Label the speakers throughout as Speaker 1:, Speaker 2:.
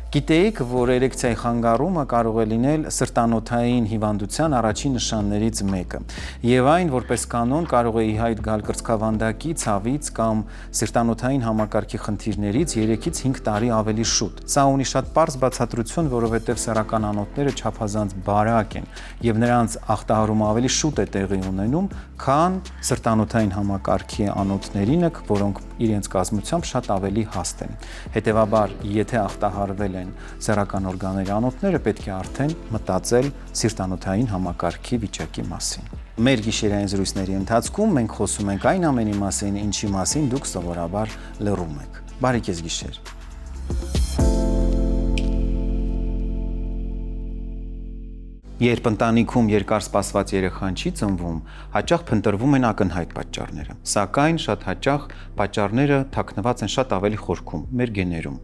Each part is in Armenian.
Speaker 1: Գիտեիք, որ էրեկցիայի խանգարումը կարող է լինել սրտանոթային հիվանդության առաջին նշաններից մեկը, եւ այն, որպես կանոն, կարող է ի հայտ գալ կրծքավանդակի, ցավից կամ սրտանոթային համակարգի խնդիրներից 3-ից 5 տարի ավելի շուտ։ Սա ունի շատ պարզ բացատրություն, որովհետեւ սեռական անոթները չափազանց բարակ են եւ նրանց ախտահարումը ավելի շուտ է տեղի ունենում, քան սրտանոթային համակարգի անոթներինը, որոնք իրենց կազմությամբ շատ ավելի հաստ են։ Հետևաբար, եթե ախտահարվել են սեռական օրգանների անոթները, պետք է արդեն մտածել սիրտանոթային համակարգի վիճակի մասին։ Մեր գիշերային զրույցների ընթացքում մենք խոսում ենք այն ամենի մասին, ինչի մասին դուք սովորաբար լռում եք։ Բարի կես գիշեր։ Երբ ընտանիքում երկար սպասված երեխան չի ծնվում, հաճախ փնտրվում են ակնհայտ պատճառները։ Սակայն շատ հաճախ պատճառները թաքնված են շատ ավելի խորքում, մեր գեներում։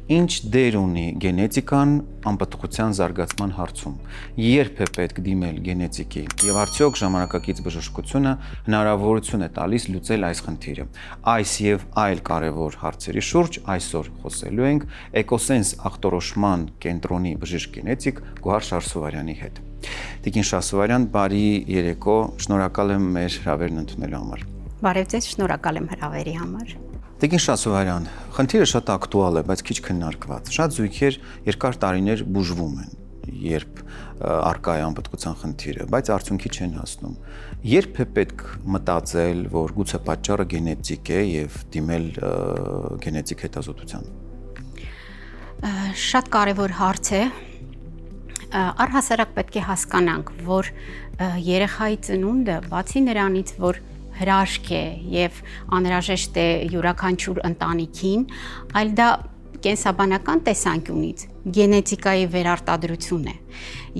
Speaker 1: Ինչ դեր ունի գենետիկան անպտղության զարգացման հարցում։ Երբ է պետք դիմել գենետիկի եւ արդյոք ժամանակակից բժշկությունը հնարավորություն է տալիս լուծել այս խնդիրը։ Այս եւ այլ կարևոր հարցերի շուրջ այսօր խոսելու ենք Էկոսենս ախտորոշման կենտրոնի բժիշկ գենետիկ Գոհար Շարսուվարյանի հետ։ Տիկին Շարսուվարյան, բարի երեկո, շնորհակալ եմ մեր հրավերն ընդունելու համար։
Speaker 2: Բարև ձեզ, շնորհակալ եմ հրավերի համար։
Speaker 1: Տիկին Շարսուվարյան, խնդիրը շատ ակտուալ է, բայց քիչ քննարկված։ Շատ զույգեր երկար տարիներ բուժվում են, երբ առկա է անպտղության խնդիրը, բայց արդյունքի չեն հասնում։ Երբ է պետք մտածել, որ գուցե պատճառը գենետիկ է եւ դիմել գենետիկ հետազոտության։
Speaker 2: Շատ կարևոր հարց է։ Առհասարակ պետք է հասկանանք, որ երեխայի ծնունդը, բացի նրանից, որ հրաշք է եւ անհրաժեշտ է յուրաքանչյուր ընտանիքին, այլ դա կենսաբանական տեսանկյունից գենետիկայի վերարտադրություն է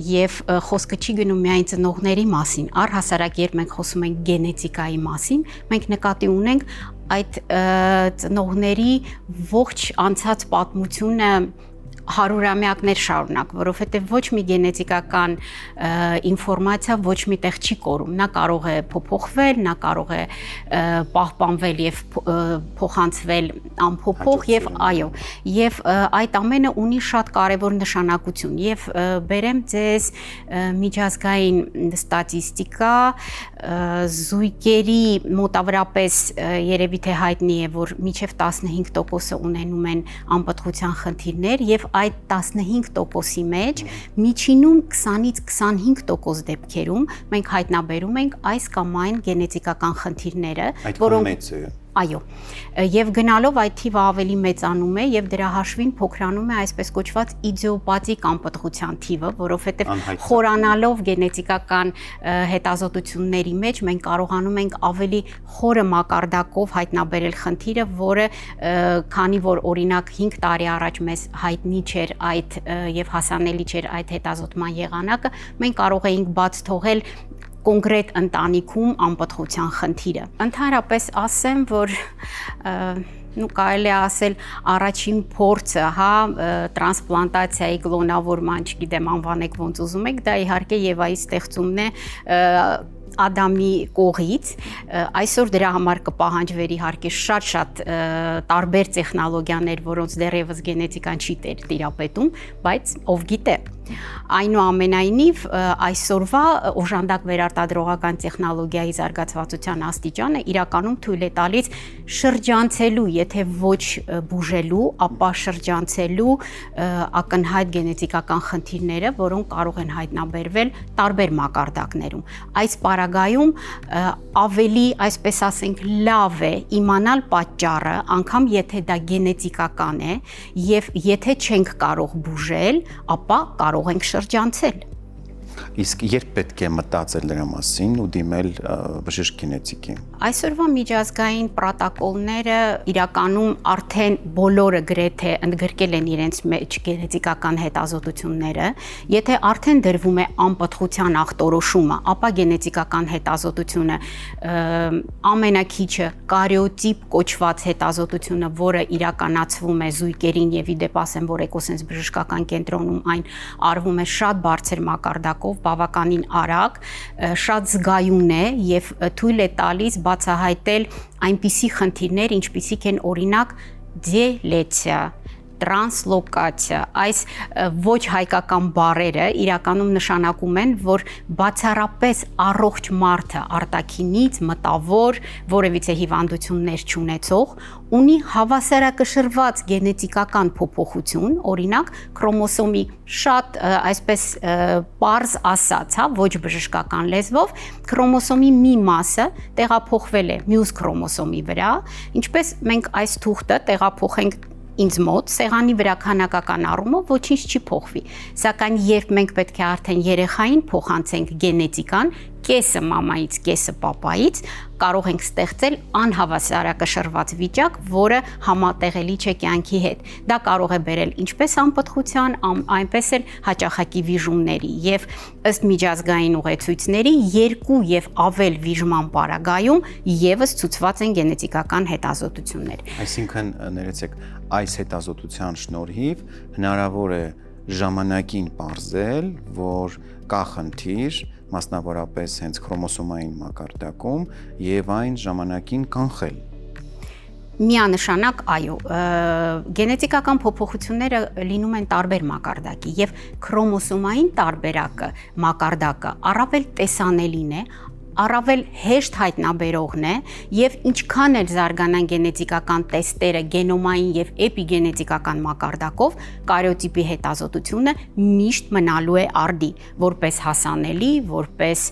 Speaker 2: եւ խոսքը չի գնում միայն ծնողների մասին, առհասարակ երբ մենք խոսում ենք գենետիկայի մասին, մենք նկատի ունենք այդ ծնողների ողջ անցած պատմությունը հարյուրամյակներ շարունակ, որովհետև ոչ մի գենետիկական ինֆորմացիա ոչ միտեղ չի կորում, նա կարող է փոփոխվել, նա կարող է պահպանվել եւ փոխանցվել անփոփոխ եւ այո, եւ այդ ամենը ունի շատ կարեւոր նշանակություն եւ բերեմ ձեզ միջազգային ստատիստիկա, զույգերի մոտավորապես երևի թե հայտնի է, որ մինչեւ 15% ունենում են անպտղության խնդիրներ եւ այդ 15%-ի մեջ միջինում 20-ից 25% դեպքերում մենք հայտնաբերում ենք այս կամ այն գենետիկական խնդիրները, որոնք այո, եւ գնալով այդ թիվը ավելի մեծանում է եւ դրա հաշվին փոքրանում է այսպես կոչված իդիոպաթիկ անպտղության թիվը, որովհետեւ խորանալով գենետիկական հետազոտությունների մեջ մենք կարողանում ենք ավելի խորը մակարդակով հայտնաբերել խնդիրը, որը քանի որ օրինակ 5 տարի առաջ մեզ հայտնի չէր այդ եւ հասանելի չէր այդ հետազոտման եղանակը, մենք կարող էինք բաց թողել կոնկրետ ընտանիքում անպտղության խնդիրը։ Ընդհանրապես ասեմ, որ կարելի է ասել առաջին փորձը, տրանսպլանտացիայի կլոնավորման, չգիտեմ, անվանեք ոնց ուզում եք, դա իհարկե Եվայի ստեղծումն է Ադամի կողից, այսօր դրա համար կպահանջվեր իհարկե շատ տարբեր տեխնոլոգիաներ, որոնց դեռևս գենետիկան չի տիրապետում, բայց ով գիտե։ Այնուամենայնիվ այսօրվա օժանդակ վերարտադրողական տեխնոլոգիայի զարգացվածության աստիճանը իրականում թույլ է տալիս շրջանցելու, եթե ոչ բուժելու, ապա շրջանցելու ակնհայտ գենետիկական խնդիրները, որոնք կարող են հայտնաբերվել տարբեր մակարդակներում։ Այս պարագայում ավելի, այսպես ասենք, լավ է իմանալ պատճառը, անգամ եթե դա գենետիկական է, եւ եթե չենք կարող բուժել, ապա կարող ենք շրջանցել։
Speaker 1: Իսկ երբ պետք է մտածել դրա մասին ու դիմել բժիշկ գենետիկի։
Speaker 2: Այսօրվա միջազգային պրոտոկոլները իրականում արդեն բոլորը գրեթե ընդգրկել են իրենց մեջ գենետիկական հետազոտությունները, եթե արդեն դրվում է անպտղության ախտորոշումը, ապա գենետիկական հետազոտությունը ամենակիչը կարիոտիպ կոչված հետազոտությունը, որը իրականացվում է զույգերին եւ ի դեպ ասեմ, որ Էկոսենս բժշկական կենտրոնում այն արվում է շատ բարձր մակարդակով, բավականին արագ, շատ զգայուն է եւ թույլ է տալիս բացահայտել այնպիսի խնդիրներ, ինչպիսիք են օրինակ դիելեցիա, տրանսլոկացիա, այս ոչ հայկական բառերը իրականում նշանակում են, որ բացառապես առողջ մարդը արտաքինից մտավոր որևիցե հիվանդություններ չունեցող ունի հավասարակշռված գենետիկական փոփոխություն, օրինակ քրոմոսոմի շատ այսպես պարզ ասած, ոչ բժշկական լեզվով, քրոմոսոմի մի մասը տեղափոխվել է մյուս քրոմոսոմի վրա, ինչպես մենք այս թուղթը տեղափոխենք ինձ մոտ սեղանի վրա քանակական առումով ոչինչ չի փոխվի, սակայն երբ մենք պետք է արդեն երեխային փոխանցենք գենետիկան, կեսը մամայից, կեսը պապայից, կարող ենք ստեղծել անհավասարակշռված վիճակ, որը համատեղելի չէ կյանքի հետ։ Դա կարող է բերել ինչպես անպտղության, այնպես էլ հաճախակի վիժումների եւ ըստ միջազգային ուղեցույցների 2 եւ ավել վիժման պարագայում եւս ցուցված են գենետիկական հետազոտություններ։
Speaker 1: Այսինքն ներեցեք, այս հետազոտության շնորհիվ հնարավոր է ժամանակին պարզել, որ կա խնդիր, մասնավորապես հենց քրոմոսոմային մակարդակում եւ այն ժամանակին կանխել։
Speaker 2: Միանշանակ այո, գենետիկական փոփոխությունները լինում են տարբեր մակարդակի եւ քրոմոսոմային տարբերակը, մակարդակը առավել տեսանելին է, առավել հեշտ հայտնաբերողն է եւ ինչքան էլ զարգանան գենետիկական տեստերը գենոմային եւ էպիգենետիկական մակարդակով, կարիոտիպի հետազոտությունը միշտ մնալու է արդի, որպես հասանելի, որպես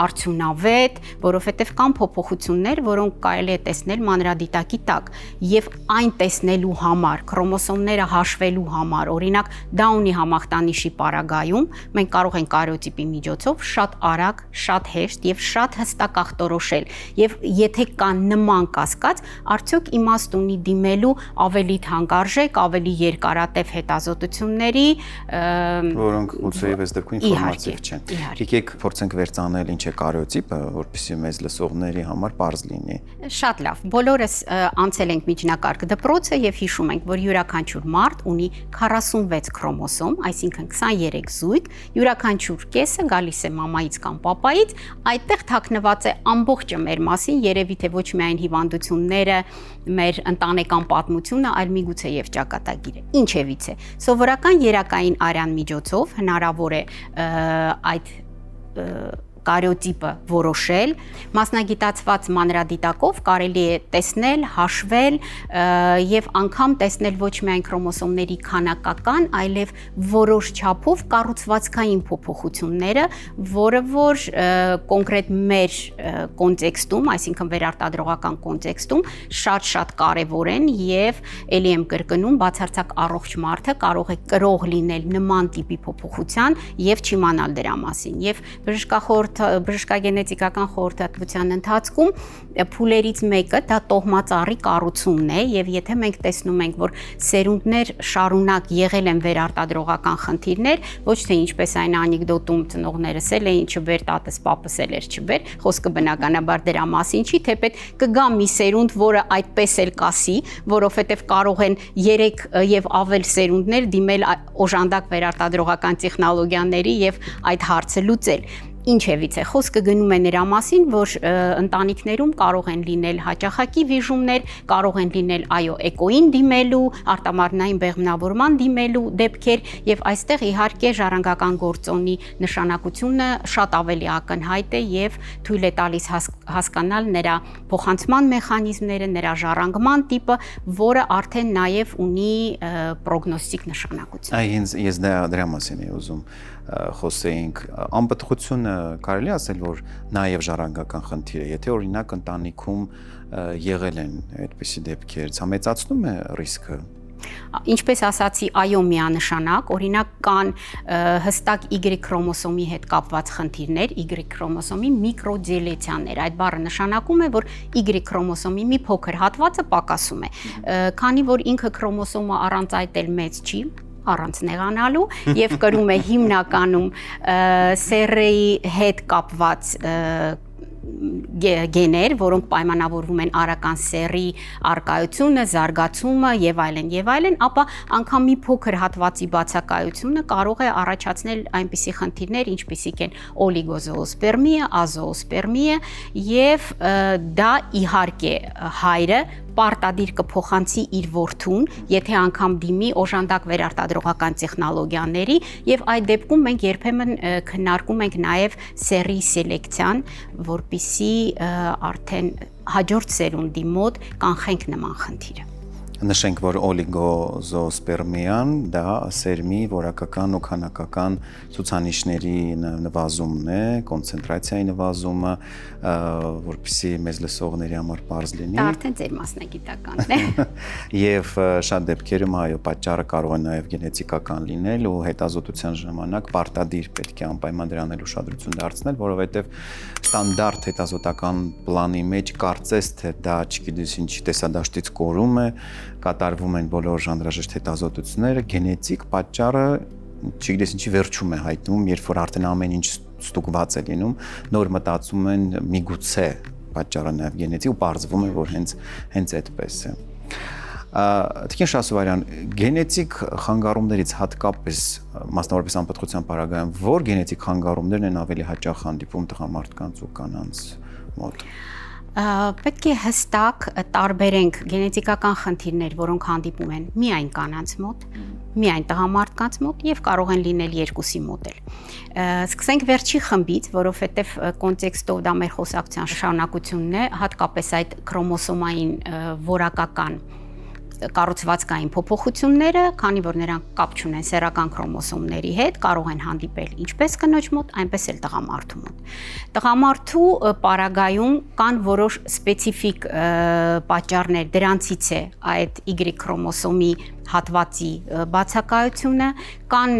Speaker 2: արդյունավետ, որովհետեւ կան փոփոխություններ, որոնք կարելի է տեսնել մանրադիտակի տակ եւ այն տեսնելու համար, քրոմոսոմները հաշվելու համար, օրինակ Դաունի համախտանիշի պարագայում մենք կարող ենք կարիոտիպի միջոցով շատ արագ, շատ հեշտ եւ շատ հստակ ախտորոշել եւ եթե կան նման կասկած, արդյոք իմաստ ունի դիմելու ավելի թանկարժեք, ավելի երկարատև հետազոտությունների,
Speaker 1: որոնք գուցեև այս դեպքում ինֆորմատիվ չեն։ Եկեք փորձենք վերցանել ինչ է կարիոտիպը, որպեսզի մեզ լսողների համար պարզ լինի։
Speaker 2: Շատ լավ։ Բոլորս անցել ենք միջնակարգ դպրոցը եւ հիշում ենք, որ յուրաքանչյուր մարդ ունի 46 քրոմոսոմ, այսինքն 23 զույգ, յուրաքանչյուր կեսը գալիս է մամայից կամ պապայից, այդտեղ թաքնված է ամբողջը մեր մասին, երևի թե ոչ միայն հիվանդությունները, մեր ընտանեկան պատմությունը, այլ միգուցե եւ ճակատագիրը։ Ինչևից է։ Սովորական երակային արյան միջոցով հնարավոր է այդ կարիոտիպը որոշել, մասնագիտացված մանրադիտակով կարելի է տեսնել, հաշվել եւ անգամ տեսնել ոչ միայն քրոմոսոմների քանակական, այլև որոշ չափով կառուցվածքային փոփոխությունները, որը որ կոնկրետ մեր կոնտեքստում, այսինքն վերարտադրողական կոնտեքստում շատ կարեւոր են եւ ելի եմ կրկնում, բացարձակ առողջ մարդը կարող է կրող լինել նման տիպի փոփոխության եւ չիմանալ դրա մասին եւ բժշկագենետիկական խորհրդատվության ընթացքում փուլերից մեկը դա տոհմածառի կառուցումն է եւ եթե մենք տեսնում ենք, որ սերունդներ շարունակ եղել են վերարտադրողական խնդիրներ, ոչ թե ինչպես այն անեկդոտում ծնողներս էլ էին չբեր տատս պապս էլ էր չբեր, խոսքը բնականաբար դրա մասին չի, թեպետ կգա մի սերունդ, որը այդպես էլ կասի, որովհետեւ կարող են 3 եւ ավել սերունդներ դիմել օժանդակ վերարտադրողական տեխնոլոգիաների եւ այդ հարցը լուծել։ Ինչևից է, խոսքը գնում է նրա մասին, որ ընտանիքներում կարող են լինել հաճախակի վիժումներ, կարող են լինել այո էկոին դիմելու, արտամարմնային բեղմնավորման դիմելու դեպքեր եւ այստեղ իհարկե ժառանգական գործոնի նշանակությունը շատ ավելի ակնհայտ է եւ թույլ է տալիս հասկանալ նրա փոխանցման մեխանիզմները, նրա ժառանգման տիպը, որը արդեն նաեւ ունի պրոգնոստիկ նշանակություն։
Speaker 1: Ես դրա մասին եմ ուզում խոսեինք, անպտղությունը կարելի ասել, որ նաև ժառանգական խնդիր է, եթե օրինակ ընտանիքում եղել են այդպիսի դեպքեր, սա մեծացնում է ռիսկը։
Speaker 2: Ինչպես ասացի, այո միանշանակ, օրինակ կան հստակ Y քրոմոսոմի հետ կապված խնդիրներ, Y քրոմոսոմի միկրոդելեցիաներ, այդ բառը նշանակում է, որ Y քրոմոսոմի մի փոքր հատվածը պակասում է, քանի որ ինքը քրոմոսոմը առանց այդ էլ մեծ չի, առանց նեղանալու եւ կրում է հիմնականում սերրեի հետ կապված գեներ, որոնք պայմանավորվում են արական սեռի արկայությունը, զարգացումը եւ այլն, ապա անգամ մի փոքր հատվածի բացակայությունը կարող է առաջացնել այնպիսի խնդիրներ, ինչպիսիք են օլիգոզոոսպերմիա, ազոոսպերմիա եւ դա իհարկե հայրը պարտադիր կփոխանցի իր որդուն, եթե անգամ դիմի օժանդակ վերարտադրողական տեխնոլոգիաների, եւ այդ դեպքում մենք երբեմն քննարկում ենք նաև սերի սելեկցիան, որպիսի արդեն հաջորդ սերունդի մոտ կանխենք նման խնդիրը։
Speaker 1: Նշենք, որ օլիգոզոսպերմիան դա սերմի որակական ու քանակական ցուցանիշների նվազումն է, կոնցենտրացիայի նվազումը, որպեսզի մեզ լսողների համար բարձ լինի։
Speaker 2: Դա արդեն ձեր մասնագիտականն է։
Speaker 1: Եվ շատ դեպքերում այո, պատճառը կարող է նաև գենետիկական լինել ու հետազոտության ժամանակ պարտադիր պետք է անպայման դրան ուշադրություն դարձնել, որովհետև ստանդարտ հետազոտական պլանի մեջ կարծես թե դա չգիտես ինչ տեսադաշտից կորում է, կատարվում են բոլոր ժանրաժեշտ հետազոտությունները, գենետիկ պատճառը չգիտես ինչի վերջում է հայտնում, երբ որ արդեն ամեն ինչ ստուգված է լինում, նոր մտածում են միգուցե պատճառը նաև գենետիկ ու պարզվում է, որ հենց այդպես է։ Տիկին Շասովարյան, գենետիկ խանգարումներից հատկապես մասնավորապես անպտղության պարագայում որ գենետիկ խանգարումներն են ավելի հաճախ հանդիպում տղամարդկանց ու կանանց մոտ։
Speaker 2: Պետք է հստակ տարբերենք գենետիկական խնդիրներ, որոնք հանդիպում են միայն կանանց մոտ, միայն տղամարդկանց մոտ եւ կարող են լինել երկուսի մոտ էլ։ Սկսենք վերջի խմբից, որովհետեւ կոնտեքստով դա մեր խոսակցության շարունակությունն է, հատկապես այդ քրոմոսոմային որակական կառուցվածքային փոփոխությունները, քանի որ նրանք կապ չունեն սեռական քրոմոսոմների հետ, կարող են հանդիպել ինչպես կնոջ մոտ, այնպես էլ տղամարդու մոտ։ Տղամարդու պարագայում կան որոշ սպეციფიկ պատճառներ, դրանցից է այդ Y քրոմոսոմի հատվածի բացակայությունը, կան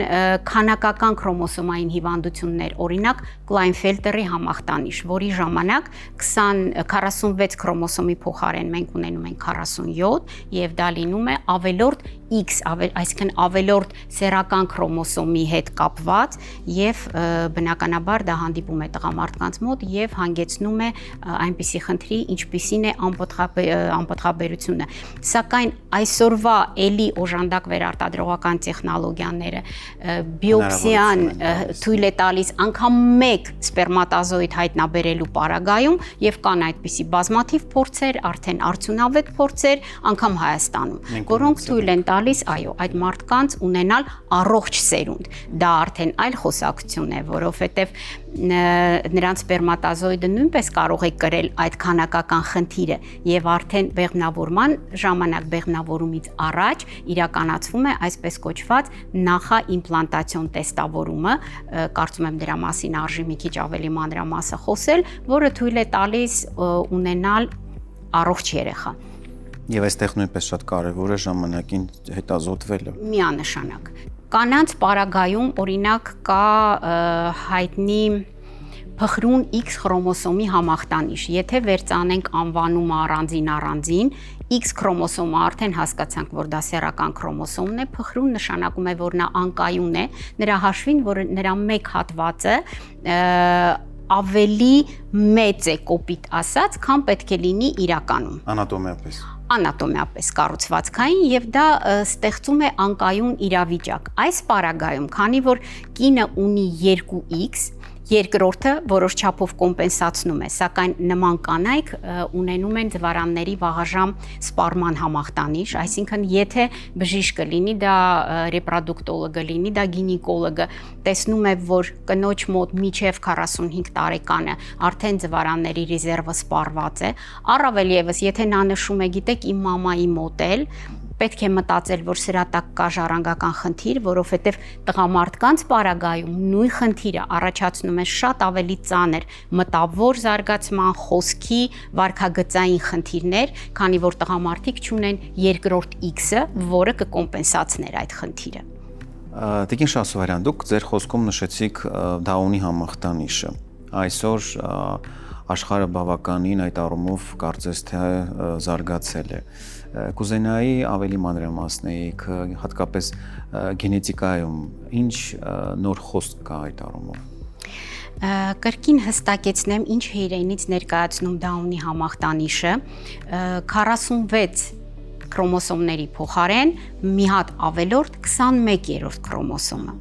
Speaker 2: քանակական քրոմոսոմային հիվանդություններ, օրինակ Կլայնֆելտերի համախտանիշ, որի ժամանակ 46 քրոմոսոմի փոխարեն մենք ունենում ենք 47 եւ դա լինում է ավելորդ X, այսինքն ավելորդ սեռական քրոմոսոմի հետ կապված եւ բնականաբար դա հանդիպում է տղամարդկանց մոտ եւ հանգեցնում է այնպիսի խնդրի, ինչպիսին է անպտղաբերությունը։ Սակայն այսօրվա էլի օժանդակ վերարտադրողական տեխնոլոգիաները բիոպսիան թույլ է տալիս անգամ մեկ սպերմատոզոիդ հայտնաբերելու պարագայում եւ կան այդպիսի բազմաթիվ փորձեր, արդեն արդյունավետ փորձեր, անգամ Հայաստանում, որոնք թույլ են տալիս, այո, այդ մարդկանց ունենալ առողջ սերունդ։ Դա արդեն այլ խոսակցություն է, որովհետեւ նրանց սպերմատոզոիդը նույնպես կարող է կրել այդ քանակական խնդիրը եւ արդեն բեղմնավորման ժամանակ բեղմնավորումից առաջ իրականացվում է այսպես կոչված նախաիմպլանտացիոն տեստավորումը, կարծում եմ դրա մասին արժի մի քիչ ավելի մանրամասը խոսել, որը թույլ է տալիս ունենալ առողջ երեխա։
Speaker 1: Եվ այստեղ նույնպես շատ կարևոր է ժամանակին հետազոտվելը։
Speaker 2: Միանշանակ։ Կանանց պարագայում օրինակ կա հայտնի փխրուն X քրոմոսոմի համախտանիշ։ Եթե վերցանենք անվանումը առանձին, X քրոմոսոմը արդեն հասկացանք, որ դա սեռական քրոմոսոմն է, փխրուն նշանակում է, որ նա անկայուն է, նրա հաշվին, որ նրա մեկ հատվածը ավելի մեծ է կոպիտ ասած, քան պետք է լինի իրականում։ Անատոմիապես կառուցվածքային եւ դա ստեղծում է անկայուն իրավիճակ։ Այս պարագայում, քանի որ կինը ունի 2X, երկրորդը որոշ չափով կոմպենսացնում է, սակայն նման կանայք ունենում են ձվարանների վաղաժամ սպառման համախտանիշ, այսինքն եթե բժիշկը լինի, դա ռեպրոդուկտոլոգը լինի, դա գինեկոլոգը, տեսնում է, որ կնոջ մոտ մինչև 45 տարեկանը արդեն ձվարանների ռեզերվը սպառված է, առավել եւս եթե նա նշում է, գիտեք, իմ մամայի մոտ էլ պետք է մտածել, որ սրա տակ կա ժառանգական խնդիր, որովհետև տղամարդկանց պարագայում նույն խնդիրը առաջացնում է շատ ավելի ծանր մտավոր զարգացման, խոսքի, վարքագծային խնդիրներ, քանի որ տղամարդիկ չունեն երկրորդ X-ը, որը կկոմպենսացներ այդ խնդիրը։
Speaker 1: Տիկին Շասովարյան, դուք ձեր խոսքում նշեցիք Դաունի համախտանիշը։ Այսօր աշխարհը բավականին այդ առումով կարծես թե զարգացել է։ Կուզենայի ավելի մանրամասնեիք, հատկապես գենետիկայում ինչ նոր խոսք կա այդ առումով։
Speaker 2: Կրկին հստակեցնեմ, ինչ է իրենից ներկայացնում Դաունի համախտանիշը, 46 քրոմոսոմների փոխարեն մի հատ ավելորդ 21-րդ քրոմոսոմը։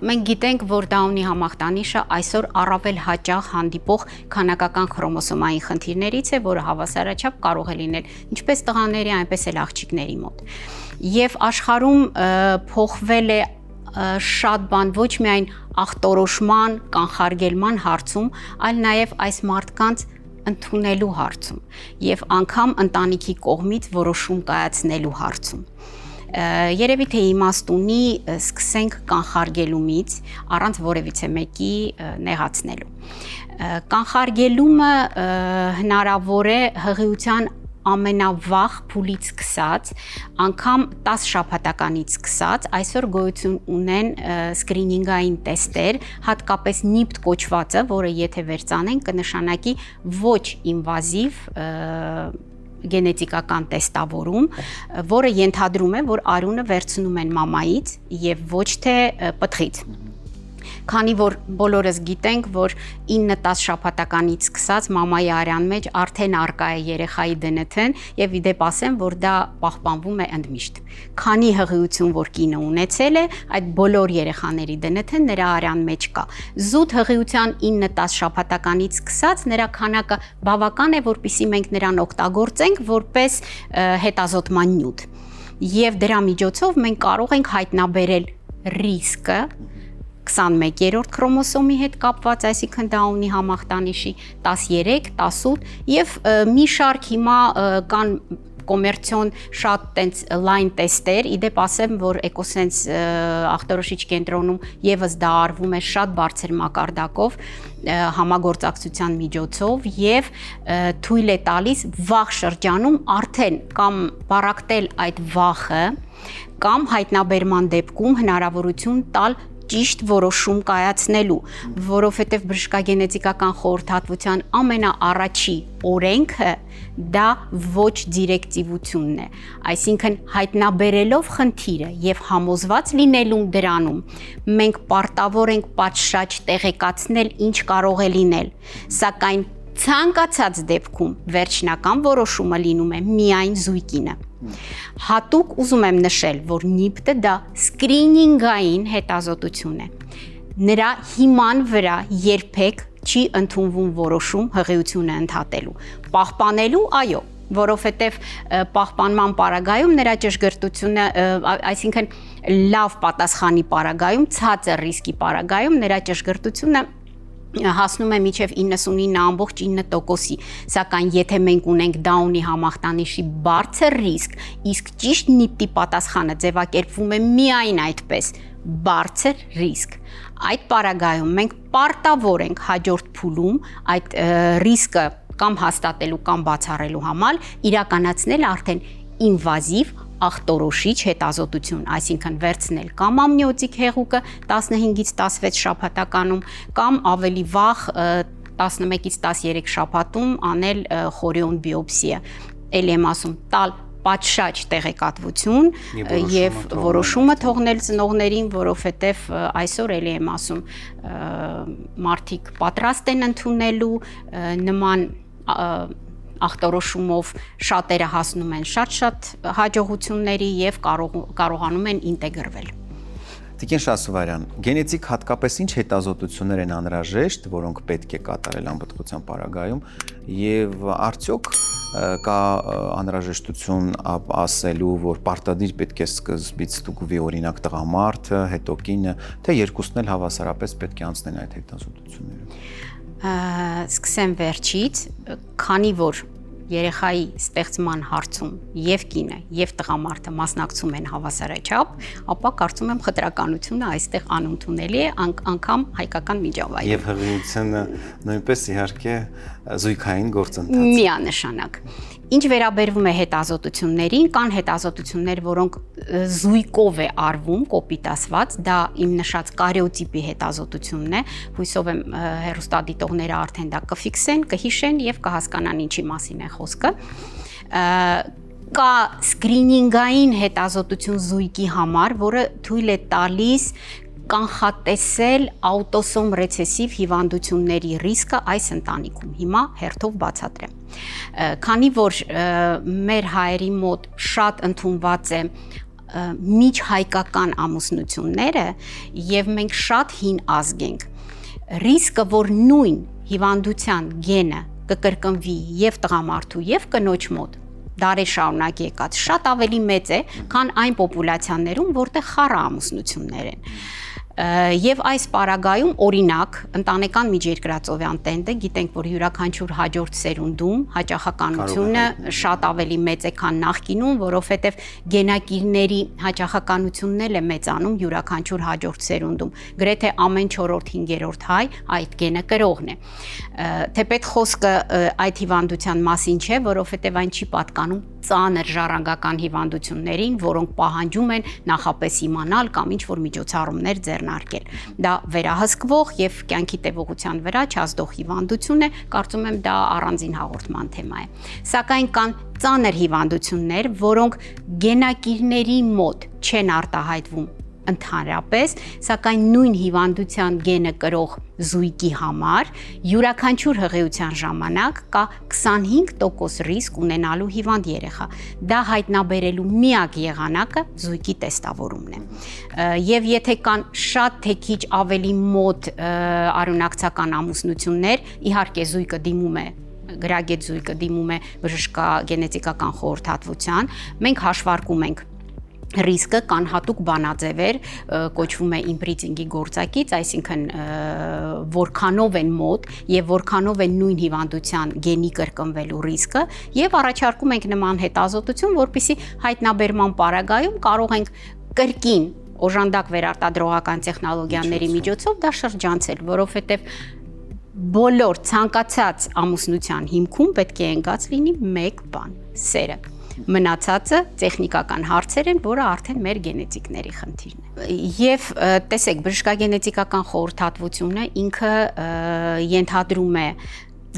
Speaker 2: Մենք գիտենք, որ Դաունի համախտանիշը այսօր առավել հաճախ հանդիպող քանակական քրոմոսոմային խնդիրներից է, որը հավասարաչափ կարող է լինել ինչպես տղաների, այնպես էլ աղջիկների մոտ։ Եվ աշխարհում փոխվել է շատ բան ոչ միայն ախտորոշման, կանխարգելման հարցում, այլ նաև այս մարդկանց ընդունելու հարցում եւ անգամ ընտանիքի կողմից որոշում կայացնելու հարցում։ Երևի թե իմաստ ունի սկսենք կանխարգելումից առանց որևիցե մեկի նեղացնելու։ Կանխարգելումը հնարավոր է հղիության ամենավաղ փուլից սկսած, անգամ 10 շաբաթականից սկսած, այսօր գոյություն ունեն սկրինինգային տեստեր, հատկապես NIPT կոչվածը, որը եթե վերցանենք կնշանակի ոչ ինվազիվ գենետիկական տեստավորում, որը ենթադրում է, որ արյունը վերցնում են մամայից եւ ոչ թե պտղից։ Քանի որ բոլորս գիտենք, որ 9-10 շաբաթականից սկսած մամայի արյան մեջ արդեն արկա է երեխայի DNT-ն եւ իդեպ ասեմ, որ դա պահպանվում է ընդմիշտ։ Քանի հղիություն որ կինը ունեցել է, այդ բոլոր երեխաների DNT-ն նրա արյան մեջ կա։ Զուտ հղիության 9-10 շաբաթականից սկսած նրա քանակը բավական է, որպեսզի մենք նրան օգտագործենք որպես հետազոտման նյութ։ Եվ դրա միջոցով մենք կարող ենք հայտնաբերել ռիսկը 21-րդ քրոմոսոմի հետ կապված, այսինքն Դաունի համախտանիշի 13, 18 եւ մի շարք հիմա կան կոմերցիոն շատ տենց լայն տեստեր, իդեպ ասեմ, որ Էկոսենս ախտորոշիչ կենտրոնում եւս դա արվում է շատ բարձր մակարդակով համագործակցության միջոցով եւ թույլ է տալիս վաղ շրջանում արդեն կամ բարակտել այդ վախը կամ հայտնաբերման դեպքում հնարավորություն տալ ճիշտ որոշում կայացնելու, որովհետև բժշկագենետիկական խորհրդատվության ամենաառաջի օրենքը դա ոչ դիրեկտիվությունն է, այսինքն հայտնաբերելով խնդիրը եւ համոզված լինելուն դրանում, մենք պարտավոր ենք պատշաճ տեղեկացնել ինչ կարող է լինել, սակայն ցանկացած դեպքում վերջնական որոշումը լինում է միայն զույգինը։ Հատուկ ուզում եմ նշել, որ NIPT-ը դա սկրինինգային հետազոտություն է։ Նրա հիման վրա երբեք չի ընդունվում որոշում հղիությունը ընդհատելու։ Պահպանելու, այո, որովհետև պահպանման պարագայում նրա ճշգրտությունը, այսինքն լավ պատասխանի պարագայում, ցածր ռիսկի պարագայում նրա ճշգրտությունը հասնում է մինչև 99.9%-ի, սակայն եթե մենք ունենք Դաունի համախտանիշի բարձր ռիսկ, իսկ ճիշտ NIPT-ի պատասխանը ձևակերպվում է միայն այդպես, բարձր ռիսկ։ Այդ պարագայում մենք պարտավոր ենք հաջորդ փուլում այդ ռիսկը կամ հաստատելու կամ բացառելու համար իրականացնել արդեն ինվազիվ ախտորոշիչ հետազոտություն, այսինքն վերցնել կամ ամնիոտիկ հեղուկը 15-ից 16 շաբաթականում կամ ավելի վաղ 11-ից 13 շաբաթում անել խորիոն բիոպսիա, ելի եմ ասում, տալ պատշաճ տեղեկատվություն եւ որոշումը թողնել ծնողներին, որովհետեւ այսօր ելի եմ ասում, մարդիկ պատրաստ են ընդունելու նման ախտորոշումով շատերը հասնում են շատ հաջողությունների եւ կարողանում են ինտեգրվել։
Speaker 1: Տիկին Շասուվարյան, գենետիկ հատկապես ինչ հետազոտություններ են անհրաժեշտ, որոնք պետք է կատարել անպտղության պարագայում եւ արդյոք կա անհրաժեշտություն ասելու, որ պարտադիր պետք է սկզբից ստուգվի օրինակ տղամարդը, հետո կինը, թե երկուսն էլ հավասարապես պետք է անցնեն այդ հետազոտությունները։
Speaker 2: Սկսեմ վերջից, քանի որ երեխայի ստեղծման հարցում եւ կինը եւ տղամարդը մասնակցում են հավասարաչափ, ապա կարծում եմ խտրականությունը այստեղ անընդունելի է անգամ հայկական միջավայրում։
Speaker 1: Եվ հղիությունը նույնպես իհարկե զույգային գործընթաց։
Speaker 2: Միանշանակ։ Ինչ վերաբերվում է հետազոտություններին, կան հետազոտություններ, որոնք զույգով է արվում, կոպիտ ասված, դա իմ նշած կարիոտիպի հետազոտությունն է, հույսով եմ հեռուստադիտողները արդեն դա կֆիքսեն, կհիշեն եւ կհասկանան ինչի մասին է խոսքը։ Կա սկրինինգային հետազոտություն զույգի համար, որը թույլ է տալիս կանխատեսել աուտոսոմ ռեցեսիվ հիվանդությունների ռիսկը այս ընտանիքում։ Հիմա հերթով բացատրեմ։ Քանի որ մեր հայերի մոտ շատ ընդունված է միջհայկական ամուսնությունները եւ մենք շատ հին ազգ ենք, ռիսկը, որ նույն հիվանդության գենը կկրկնվի եւ տղամարդու եւ կնոջ մոտ դարեր շարունակ եկած շատ ավելի մեծ է, քան այն պոպուլյացիաներում, որտեղ խառը ամուսնություններ են։ Եվ այս պարագայում օրինակ ընտանեկան միջերկրածովյան տենդը գիտենք, որ յուրաքանչյուր հաջորդ սերունդում հաճախականությունը շատ ավելի մեծ է, քան նախկինում, որովհետև գենակիրների հաճախականությունն է մեծանում յուրաքանչյուր հաջորդ սերունդում։ Գրեթե ամեն 4-5-րդ հայ այդ գենը կրողն է։ Թեպետ խոսքը այդ հիվանդության մասին չէ, որովհետև այն չի պատկանում ծանր ժառանգական հիվանդություններին, որոնք պահանջում են նախապես իմանալ կամ ինչ-որ միջոցառումներ ձեռնարկել։ Դա վերահսկվող եւ կյանքի տևողության վրա չազդող հիվանդություն է, կարծում եմ դա առանձին հաղորդման թեմա է։ Սակայն կան ծանր հիվանդություններ, որոնք գենակիրների մոտ չեն արտահայտվում ընդհանրապես, սակայն նույն հիվանդության գենը կրող զույգի համար յուրաքանչյուր հղիության ժամանակ կա 25% ռիսկ ունենալու հիվանդ երեխա։ Դա հայտնաբերելու միակ եղանակը զույգի տեստավորումն է։ Եվ եթե կան շատ թե քիչ ավելի մոտ արյունակցական ամուսնություններ, իհարկե զույգը դիմում է գրագետ զույգը դիմում է բժշկագենետիկական խորհրդատվության, մենք հաշվարկում ենք ռիսկը, կան հատուկ բանաձևեր, կոչվում է իմպրիցինգի գործակից, այսինքն որքանով են մոտ եւ որքանով են նույն հիվանդության գենի կրկնվելու ռիսկը եւ առաջարկում ենք նման հետազոտություն, որպեսզի հայտնաբերման պարագայում կարող ենք կրկին օժանդակ վերարտադրողական տեխնոլոգիաների միջոցով դա շրջանցել, որովհետեւ բոլոր ցանկացած ամուսնության հիմքում պետք է ընկած լինի մեկ բան՝ սերը։ Մնացածը տեխնիկական հարցեր են, որը արդեն մեր գենետիկների խնդիրն է։ Եվ տեսեք, բժշկագենետիկական խորհրդատվությունը ինքը ենթադրում է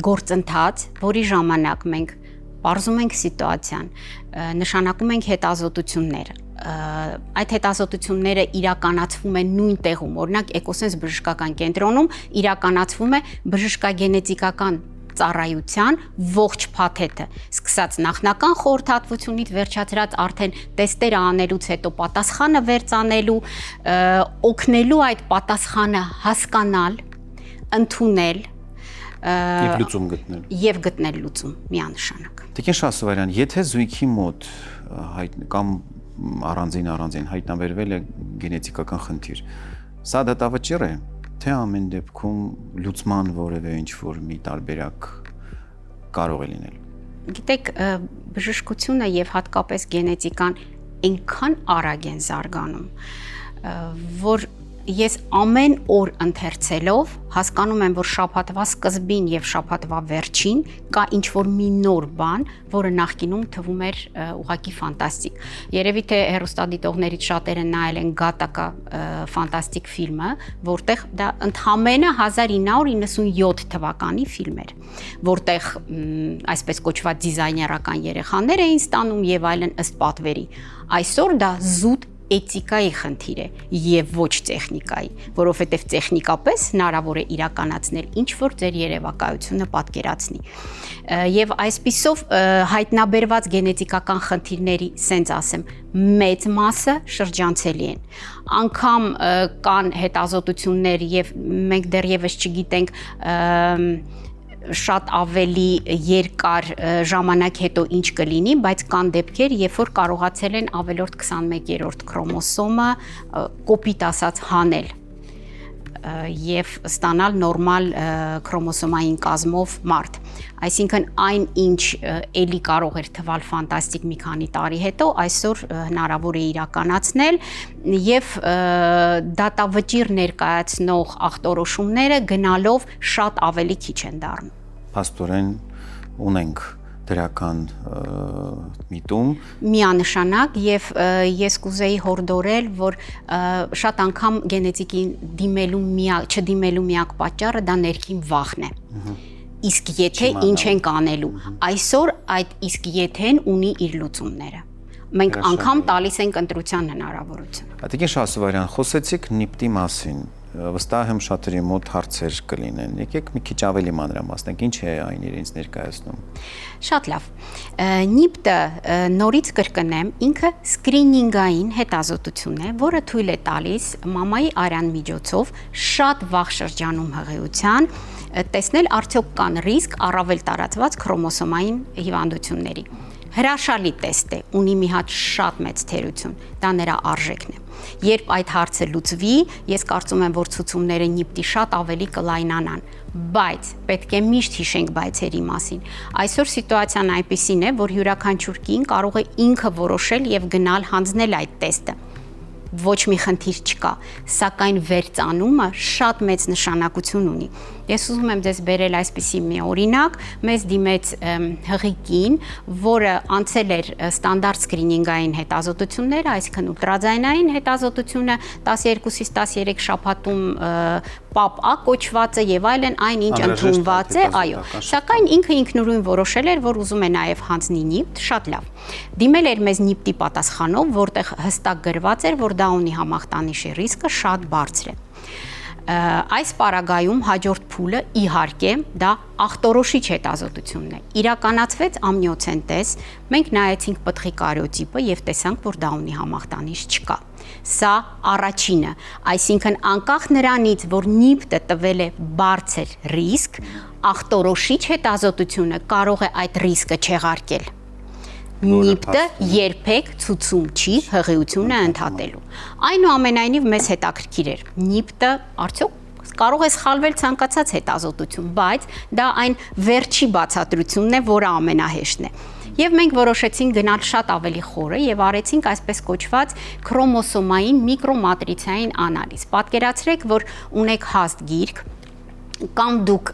Speaker 2: գործընթաց, որի ժամանակ մենք պարզում ենք սիտուացիան, նշանակում ենք հետազոտություններ։ Այդ հետազոտությունները իրականացվում են նույն տեղում, օրինակ Էկոսենս բժշկական կենտրոնում իրականացվում է բժշկագենետիկական ծառայության ողջ փաթեթը, սկսած նախնական խորհրդատվությունից վերջացրած արդեն տեստերը անելուց հետո պատասխանը վերցանելու, օգնելու այդ պատասխանը հասկանալ, ընդունել եւ գտնել լուծում միանշանակ։
Speaker 1: Տիկին Շասովարյան, եթե զույգի մոտ կամ առանձին հայտնաբերվել է գենետիկական խնդիր, սա դատավճիռ է, թե ամեն դեպքում լուծման որևէ ինչ-որ մի տարբերակ կարող է լինել։ Գիտեք,
Speaker 2: բժշկությունը եւ հատկապես գենետիկան այնքան արագ են զարգանում, որ ես ամեն օր ընթերցելով հասկանում եմ, որ շաբաթվա սկզբին եւ շաբաթվա վերջին կա ինչ-որ մի նոր բան, որը նախկինում թվում էր ուղղակի ֆանտաստիկ։ Երևի թե հեռուստադիտողներից շատերը նայել են Գատակա ֆանտաստիկ ֆիլմը, որտեղ դա ընդամենը 1997 թվականի ֆիլմ էր, որտեղ այսպես կոչված դիզայներական երեխաներ էին ստանում եւ այլն ըստ պատվերի։ Այսօր դա զուտ էթիկայի խնդիր է եւ ոչ տեխնիկայի, որովհետեւ տեխնիկապես հնարավոր է իրականացնել ինչ որ ձեր երևակայությունը պատկերացնի։ Եվ այսպիսով հայտնաբերված գենետիկական խնդիրների, սենց ասեմ, մեծ մասը շրջանցելի են։ Անկամ կան հետազոտություններ եւ մենք դեռևս չգիտենք շատ ավելի երկար ժամանակ հետո ինչ կլինի, բայց կան դեպքեր, երբ որ կարողացել են ավելորդ 21-րդ քրոմոսոմը կոպիտ ասած հանել եւ ստանալ նորմալ քրոմոսոմային կազմով մարդ։ Այսինքն այն ինչ էլի կարող էր թվալ ֆանտաստիկ մի քանի տարի հետո, այսօր հնարավոր է իրականացնել եւ դատավճիռ ներկայացնող ախտորոշումները գնալով շատ ավելի քիչ են դառնում։
Speaker 1: Փաստորեն ունենք դրական միտում
Speaker 2: միանշանակ եւ ես կուզեի հորդորել, որ շատ անգամ գենետիկին չդիմելու միակ պատճառը դա ներքին վախն է։ Իսկ եթե ինչ ենք անելու, այսօր այդ իսկ եթեն ունի իր լուծումները։ մենք անգամ տալիս ենք ընտրության հնարավորություն։
Speaker 1: Տիկին Շահսուվարյան, խոսեցիք նիպտի մասին, վստահ եմ շատերի մոտ հարցեր կլինեն։ Եկեք մի քիչ ավելի մանրամասնենք, ինչ է այն իրենց ներկայացնում։
Speaker 2: Շատ լավ։ Նիպտը նորից կրկնեմ, ինքը սկրինինգային հետազոտություն է, որը թույլ է տալիս մամայի արյան միջոցով շատ վաղ շրջանում հղիության տեսնել արդյոք կան ռիսկ առավել տարածված քրոմոսոմային հիվանդությունների։ Հրաշալի տեստ է, ունի մի հատ շատ մեծ թերություն, դա նրա արժեքն է։ Երբ այդ հարցը լուծվի, ես կարծում եմ, որ ցուցումները նիպտի շատ ավելի կլայնանան, բայց պետք է միշտ հիշենք բայցերի մասին։ Այսօր սիտուացիան այնպիսին է, որ յուրաքանչյուր կին կարող է ինքը որոշել եւ գնալ հանձնել այդ տեստը։ Ոչ մի խնդիր չկա, սակայն վերծանումը շատ մեծ նշանակություն ունի։ Ես ուզում եմ ձեզ բերել այսպիսի մի օրինակ, մեզ դիմեց հղիկին, որը անցել էր ստանդարտ սկրինինգային հետազոտությունները, այսինքն ուլտրաձայնային հետազոտությունը 12-ից 13 շաբաթում PAP-A կոչվածը եւ այլն, այնինչ ընդունված է, այո։ Սակայն ինքը ինքնուրույն որոշել էր, որ ուզում է նաեւ հանձնի նիպտ, շատ լավ։ Դիմել էր մեզ նիպտի պատասխանով, որտեղ հստակ գրված էր, որ դա ունի համախտանիշի ռիսկը շատ բարձր է։ Այս պարագայում հաջորդ փուլը իհարկե դա ախտորոշիչ հետազոտությունն է։ Իրականացվեց ամնիոցենտեզ, մենք նայեցինք պտղի կարիոտիպը եւ տեսանք, որ դա ունի համախտանիշ չկա։ Սա առաջինը, այսինքն անկախ նրանից, որ նիպտը տվել է բարձր ռիսկ, ախտորոշիչ հետազոտությունը կարող է այդ ռիսկը չեղարկել։ Նիպտը երբեք ցուցում չի հղիությունը ընդհատելու։ Այնուամենայնիվ մեզ հետաքրքիր էր։ Նիպտը արդյոք կարող է սխալվել ցանկացած հետազոտություն, բայց դա այն վերջի բացատրությունն է, որը ամենահեշտն է։ Եվ մենք որոշեցինք գնալ շատ ավելի խորը եւ արեցինք այսպես կոչված քրոմոսոմային միկրոմատրիցային անալիզ։ Պատկերացրեք, որ ունեք հաստ գիրք, կամ դուք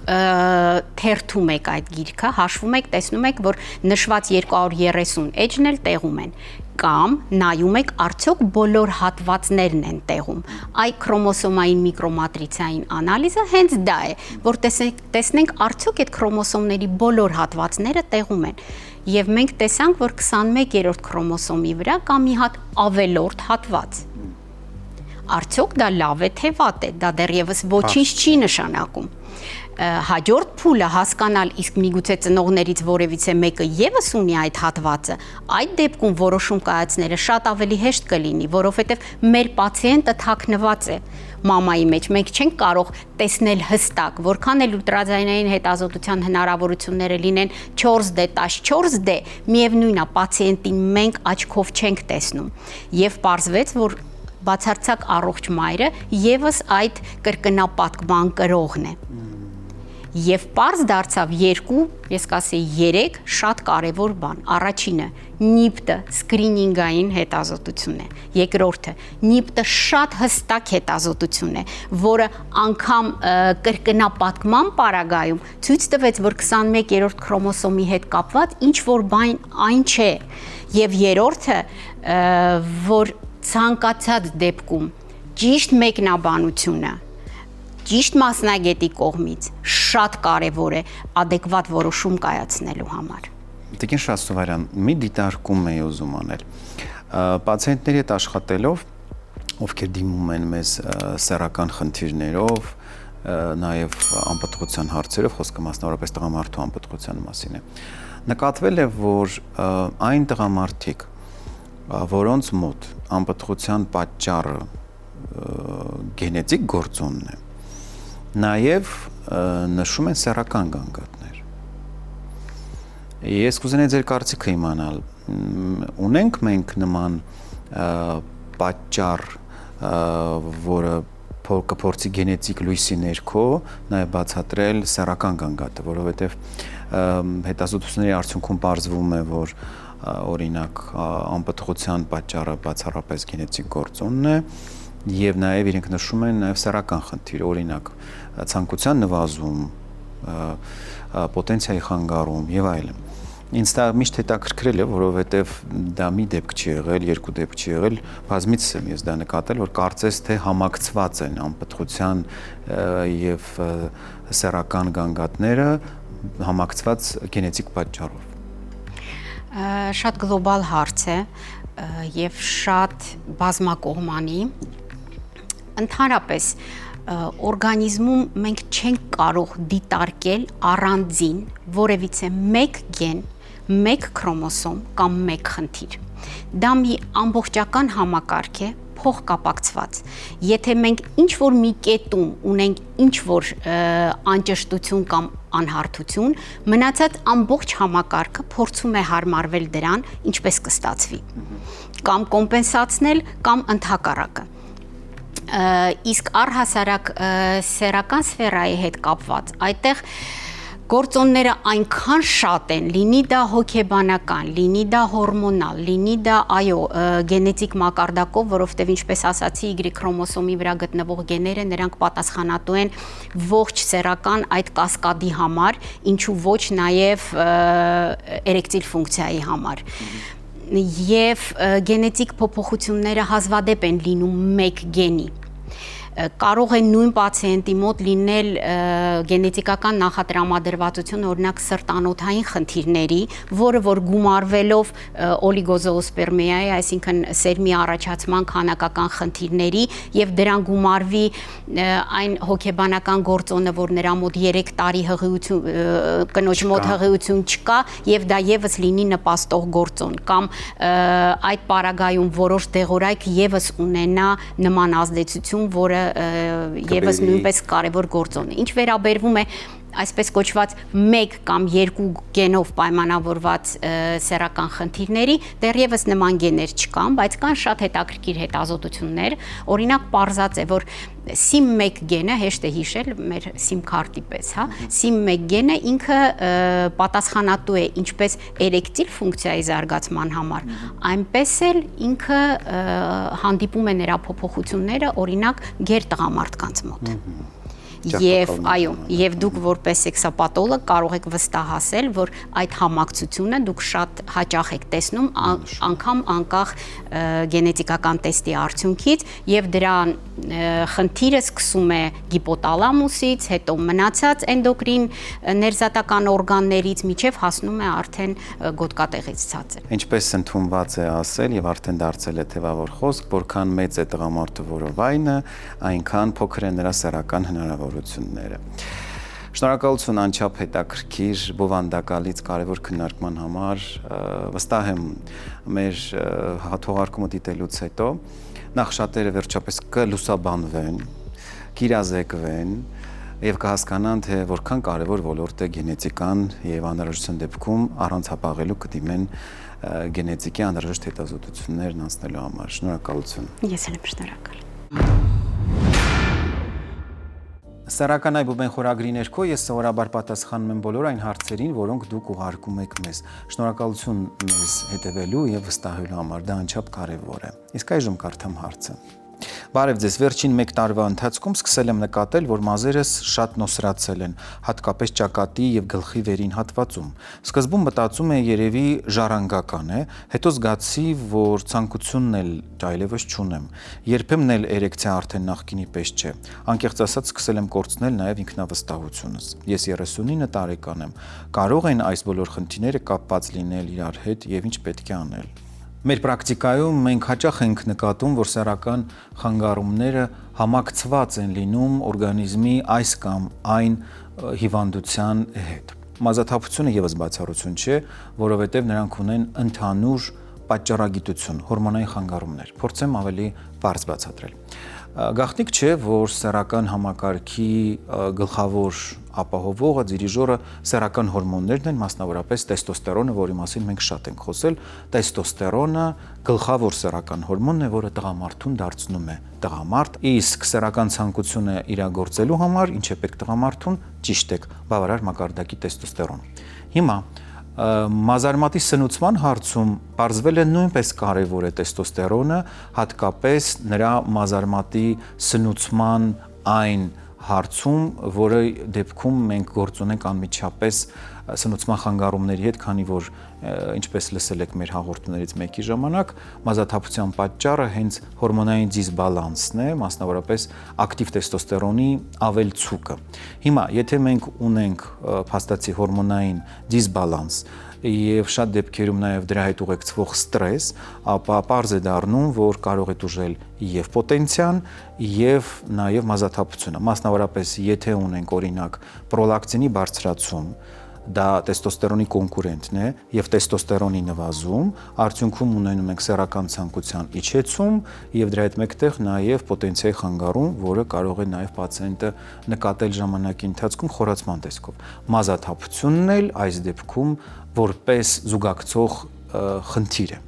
Speaker 2: թերթում եք այդ գիրքը, հաշվում եք, տեսնում եք, որ նշված 230 էջն էլ տեղում են, կամ նայում եք արդյոք բոլոր հատվածներն են տեղում։ Այ քրոմոսոմային միկրոմատրիցային անալիզը հենց դա է, որ տեսնենք արդյոք այդ քրոմոսոմների բոլոր հատվածները տեղում են։ Եվ մենք տեսանք, որ 21-րդ քրոմոսոմի վրա կա մի հատ ավելորդ հատված։ Արդյոք դա լավ է թե վատ է, դա դեռևս ոչինչ չի նշանակում։ Հաջորդ փուլը հասկանալ, իսկ միգուցե ծնողներից որևիցե մեկը եւս ունի այդ հատվածը, այդ դեպքում որոշում կայացնելը շատ ավելի հեշտ կլինի, որովհետեւ մեր պացիենտը թաքնված է մամայի մեջ, մենք չենք կարող տեսնել հստակ, որքան էլ ուլտրաձայնային հետազոտության հնարավորությունները լինեն 4D, 14D, միևնույնն է, պացիենտին մենք աչքով չենք տեսնում։ Եվ պարզվեց, որ բացարձակ առողջ մայրը եւս այդ կրկնապատկման կրողն է։ Եվ պարզ դարձավ 2, ես կասեի 3 շատ կարևոր բան։ Առաջինը նիպտը սկրինինգային հետազոտություն է։ Երկրորդը նիպտը շատ հստակ հետազոտություն է, որը անգամ կրկնապատկման պարագայում ցույց տվեց, որ 21-րդ քրոմոսոմի հետ կապված ինչ որ բան այն չէ։ Եվ երրորդը, որ ցանկացած դեպքում ճիշտ մեկնաբանությունը ճիշտ մասնագետի կողմից շատ կարևոր է adekvat որոշում կայացնելու համար։
Speaker 1: Տիկին Շահսուվարյան, մի դիտարկում եմ ուզում անել։ Պացիենտների հետ աշխատելով, ովքեր դիմում են մեզ սեռական խնդիրներով, նաև անպտղության հարցերով, խոսքը մասնավորապես տղամարդու անպտղության մասին է։ Նկատվել է, որ այն տղամարդիկ, որոնց մոտ անպտղության պատճառը գենետիկ գործոնն է, նաև նշում են սեռական գանգատներ։ Ես կուզենայի ձեր կարծիքը իմանալ, ունենք մենք նման պատճառ, որը կփորձի գենետիկ լույսի ներքո նաև բացատրել սեռական գանգատը, որովհետև հետազոտությունների արդյունքում պարզվում է, որ օրինակ անպտղության պատճառը բացառապես գենետիկ գործոնն է, եւ նաեւ իրենք նշում են նաեւ սեռական խնդիր, օրինակ ցանկության նվազում, պոտենցիայի խանգարում եւ այլն։ Ինձ դա միշտ հետաքրքրել է, որովհետեւ դա մի դեպք չի եղել, երկու դեպք չի եղել, բազմիցս եմ ես դա նկատել, որ կարծես թե համակցված են անպտղության եւ սեռական գանգատները համակցված գենետիկ պատճառով։
Speaker 2: Շատ գլոբալ հարց է։ եւ շատ բազմակողմանի։ Ընդհանրապես օրգանիզմում մենք չենք կարող դիտարկել առանձին որևիցե մեկ գեն, մեկ քրոմոսոմ կամ մեկ խնդիր։ Դա մի ամբողջական համակարգ է, փոխկապակցված։ Եթե մենք ինչ-որ մի կետում ունենք ինչ-որ անճշտություն կամ անհարթություն, մնացած ամբողջ համակարգը փորձում է հարմարվել դրան, ինչպես կստացվի, կամ կոմպենսացնել, կամ ընդհակառակը։ Իսկ առհասարակ սեռական սֆերայի հետ կապված, այդտեղ գործոնները այնքան շատ են, լինի դա հոգեբանական, լինի դա հորմոնալ, լինի դա գենետիկ մակարդակով, որովհետև ինչպես ասացի, Y քրոմոսոմի վրա գտնվող գեները նրանք պատասխանատու են ողջ սեռական այդ կասկադի համար, ինչու ոչ նաև էրեկտիլ ֆունկցիայի համար։ Եվ գենետիկ փոփոխությունները հազվադեպ են լինում մեկ գենի։ Կարող է նույն պացիենտի մոտ լինել գենետիկական նախատրամադրվածություն, օրինակ սրտանոթային խնդիրների, որը որ գումարվելով օլիգոզոոսպերմիայի, այսինքն սերմի առաջացման քանակական խնդիրների եւ դրան գումարվի այն հոգեբանական գործոնը, որ նրա մոտ 3 տարի հղիություն կնոջ մոտ հղիություն չկա եւ դա եւս լինի նպաստող գործոն կամ այդ պարագայում որոշ դեղորայք եւս ունենա նման ազդեցություն, որը եւս նույնպես կարևոր գործոն է։ Ինչ վերաբերվում է այսպես կոչված 1 կամ 2 գենով պայմանավորված սեռական խնդիրների, դեռևս նման գեներ չկան, բայց կան շատ հետաքրքիր հետազոտություններ, օրինակ պարզած է, որ SIM1 գենը, հեշտ է հիշել մեր SIM քարտի պես, հա, SIM1 գենը ինքը պատասխանատու է ինչպես էրեկտիլ ֆունկցիայի զարգացման համար, այնպես էլ ինքը հանդիպում է նրա փոփոխությունները, օրինակ գերտղամարդկանց մոտ։ Եվ այո, եւ դուք որպես սեքսապաթոլոգ կարող եք վստահացնել, որ այդ համակցությունը դուք շատ հաճախ եք տեսնում անգամ անկախ գենետիկական տեստի արդյունքից եւ դրան խնդիրը սկսում է հիպոթալամուսից, հետո մնացած էնդոկրին ներզատական օրգաններից միջև հասնում է արդեն գոտկատեղից ցածր։
Speaker 1: Ինչպես ընդունված է ասել եւ արդեն դարձել է թեւավոր խոսք, որքան մեծ է տղամարդու որովայնը, այնքան փոքր է նրա սեռական հնարավորությունները։ Շնորհակալություն անչափ հետաքրքիր բովանդակալից կարևոր քննարկման համար, վստահ եմ մեր թողարկումը դիտելուց հետո նախ շատերը վերջապես կլուսաբանվեն, կիրազեկվեն եւ կհասկանան, թե որքան կարևոր ոլորտ է գենետիկան եւ անհրաժեշտության դեպքում առանց հապաղելու կդիմեն գենետիկի անհրաժեշտ հետազոտություններն անցնելու համար։ Շնորհակալություն։
Speaker 2: Ես էլ եմ շնորհակալ։
Speaker 1: Սեռական այբուբեն խորագրի ներքո ես սովորաբար պատասխանում եմ բոլոր այն հարցերին, որոնք դուք ուղարկում եք մեզ։ Շնորհակալություն մեզ հետևելու եւ վստահելու համար, դա անչափ կարեւոր է։ Իսկ այժմ կարդամ հարցը։ Բարև ձեզ, վերջին 1 տարվա ընթացքում սկսել եմ նկատել, որ մազերս շատ նոսրացել են, հատկապես ճակատի եւ գլխի վերին հատվածում։ Սկզբում մտածում էի երևի ժառանգական է, հետո զգացի, որ ցանկությունն էլ այլևս չունեմ։ Երբեմն էլ էրեկցիա արդեն նախկինի պես չէ։ Անկեղծ ասած սկսել եմ կորցնել նաեւ ինքնավստահությունս։ Ես 39 տարեկան եմ։ Կարող են այս բոլոր խնդիրները կապված լինել իրար հետ եւ ինչ պետք է անել։ Մեր պրակտիկայում մենք հաճախ ենք նկատում, որ սեռական խանգարումները համակցված են լինում օրգանիզմի այս կամ այն հիվանդության հետ։ Մազաթափությունը եւս բացառություն չէ, որովհետեւ նրանք ունեն ընդհանուր պատճառագիտություն, հորմոնային խանգարումներ։ Փորձեմ ավելի բարձ բացատրել։ Գաղտնիք չէ, որ սեռական համակարգի գլխավոր ապահովողը, դիրիժորը սեռական հորմոններն են, մասնավորապես տեստոստերոնը, որի մասին մենք շատ ենք խոսել։ Տեստոստերոնը գլխավոր սեռական հորմոնն է, որը տղամարդուն դարձնում է տղամարդ, իսկ սեռական ցանկությունը իրագործելու համար ինչ է պետք տղամարդուն, ճիշտ եք, բավարար մակարդակի տեստոստերոն։ Հիմա մազարմատի սնուցման հարցում պարզվել է նույնպես կարևոր է տեստոստերոնը, հատկապես նրա մազարմատի սնուցման այն հարցում, որը դեպքում մենք գործ ունենք անմիջապես սնուցման խանգարումների հետ, քանի որ ինչպես լսել եք մեր հաղորդումներից մեկի ժամանակ, մազաթափության պատճառը հենց հորմոնային դիսբալանսն է, մասնավորապես ակտիվ տեստոստերոնի ավելցուկը։ Հիմա, եթե մենք ունենք փաստացի հորմոնային դիսբալանս եւ շատ դեպքերում նաեւ դրա հետ ուղեկցվող ստրես, ապա պարզ է դառնում, որ կարող է տուժել եւ պոտենցիան եւ նաեւ մազաթափությունը։ Մասնավորապես, եթե ունենք օրինակ պրոլակտինի բարձրացում, դա տեստոստերոնի կոնկուրենտն է եւ տեստոստերոնի նվազում, արդյունքում ունենում ենք սեռական ցանկության իջեցում եւ դրա հետ մեկտեղ նաեւ պոտենցիայի խանգարում, որը կարող է նաեւ պացիենտը նկատել ժամանակի ընթացքում խորացման տեսքով։ Մազաթափությունն էլ այս դեպքում որպես զուգակցող խնդիր է։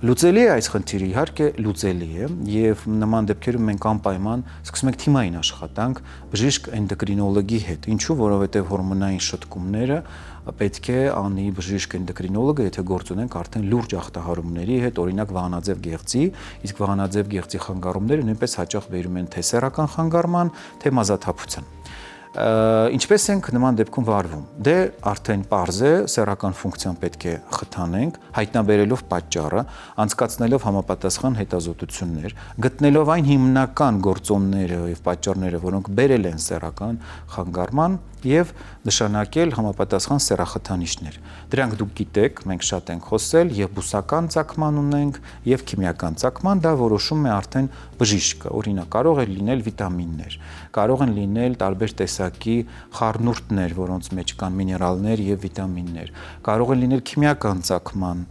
Speaker 1: Լուծելի է այս խնդիրը, իհարկե լուծելի է եւ նման դեպքերում մենք անպայման սկսում ենք թիմային աշխատանք բժիշկ էնդոկրինոլոգի հետ։ Ինչու՞, որովհետեւ հորմոնային շտկումները պետք է անի բժիշկ էնդոկրինոլոգը, եթե գործ ունենք արդեն լուրջ ախտահարումների հետ, օրինակ վահանաձև գեղձի, իսկ վահանաձև գեղձի խանգարումները նույնպես հաճախ բերում են թե սեռական խանգարման, թե մազաթափության։ Ինչպես ենք նման դեպքում վարվում։ Դե արդեն պարզ է, սեռական ֆունկցիան պետք է խթանենք, հայտնաբերելով պատճառը, անցկացնելով համապատասխան հետազոտություններ, գտնելով այն հիմնական գործոնները եւ պատճառները, որոնք բերել են սեռական խանգարման եւ նշանակել համապատասխան սեռախթանիչներ։ Դրանք դուք գիտեք, մենք շատ ենք խոսել, եւ բուսական ծագման ունենք, եւ քիմիական ծագման, դա որոշում է արդեն բժիշկը։ Օրինակ, կարող է լինել վիտամիններ, կարող են լինել տարբեր տեսակի խառնուրդներ, որոնց մեջ կան միներալներ եւ վիտամիններ, կարող են լինել քիմիական ծագման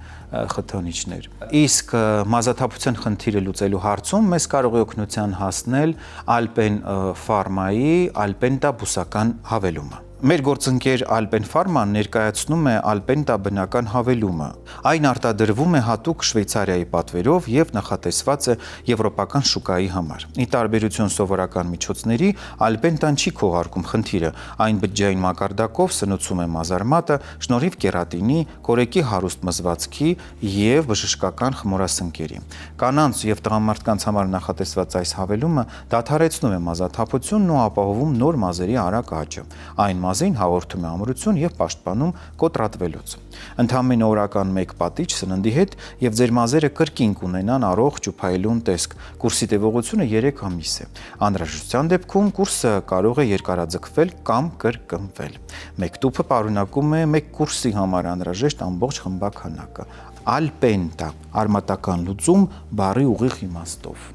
Speaker 1: խթանիչներ։ Իսկ մազաթափության խնդիրը լուծելու հարցում մեզ կարող է օգնության հասնել Alpen Pharma-ի Alpenta բուսական հավելումը։ Մեր գործընկեր Alpen Pharma-ն ներկայացնում է Alpenta բնական հավելումը։ Այն արտադրվում է հատուկ Շվեյցարիայի պատվերով եւ նախատեսված է եվրոպական շուկայի համար։ Ի տարբերություն սովորական միջոցների, Alpenta-ն չի քողարկում խնդիրը, այն բջջային մակարդակով սնուցում է մազարմատը շնորհիվ կերատինի, կորեկի հարուստ մզվածքի եւ բժշկական խմորասնկերի։ Կանանց եւ տղամարդկանց համար նախատեսված այս հավելումը դադարեցնում է մազաթափությունն ու ապահովում նոր մազերի արագ աճը։ Այն մազին հաղորդում է ամրություն եւ պաշտպանում կոտրատվելուց։ Ընդամենը օրական 1 պատիճ սննդի հետ եւ ձեր մազերը կրկին կունենան առողջ ու փայլուն տեսք։ Կուրսի տևողությունը 3 ամիս է։ Անհրաժեշտության դեպքում կուրսը կարող է երկարաձգվել կամ կրկնվել։ Մեկ տուփը պարունակում է 1 կուրսի համար անհրաժեշտ ամբողջ խմբաքանակը։ Alpenta արմատական լուծում բառի ուղիղ իմաստով։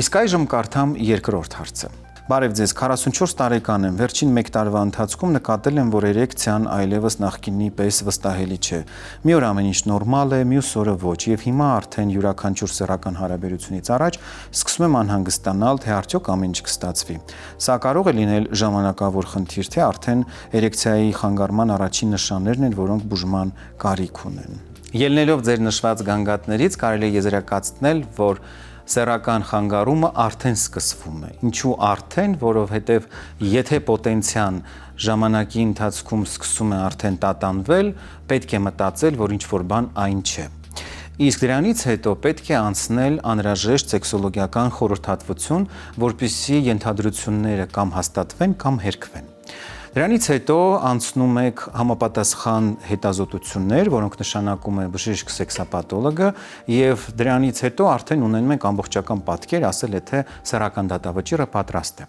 Speaker 1: Իսկ այժմ կարդամ երկրորդ հարցը։ Բարև ձեզ, 44 տարեկան եմ, վերջին 1 տարվա ընթացքում նկատել եմ, որ էրեկցիան այլևս նախկինի պես վստահելի չէ։ Մի օր ամեն ինչ նորմալ է, մյուս օրը ոչ, եւ հիմա արդեն յուրաքանչյուր սեռական հարաբերությունից առաջ սկսում եմ անհանգստանալ, թե արդյոք ամեն ինչ կստացվի։ Սա կարող է լինել ժամանակավոր խնդիր, թե արդեն էրեկցիայի խանգարման առաջին նշաններն են, որոնք բուժման կարիք ունեն։ Ելնելով ձեր նշված գանգատներից կարելի է եզրակացնել, որ սեռական խանգարումը արդեն սկսվում է։ Ինչու արդեն, որովհետև եթե պոտենցիան ժամանակի ընթացքում սկսում է արդեն տատանվել, պետք է մտածել, որ ինչ-որ բան այն չէ։ Իսկ դրանից հետո պետք է անցնել անհրաժեշտ սեքսոլոգիական խորհրդատվություն, որպեսզի ենթադրությունները կամ հաստատվեն, կամ հերքվեն։ Դրանից հետո անցնում եք համապատասխան հետազոտություններ, որոնք նշանակում է բժիշկ սեքսապաթոլոգը, եւ դրանից հետո արդեն ունենում ենք ամբողջական պատկեր, ասել է թե սեռական դատավճիռը պատրաստ է։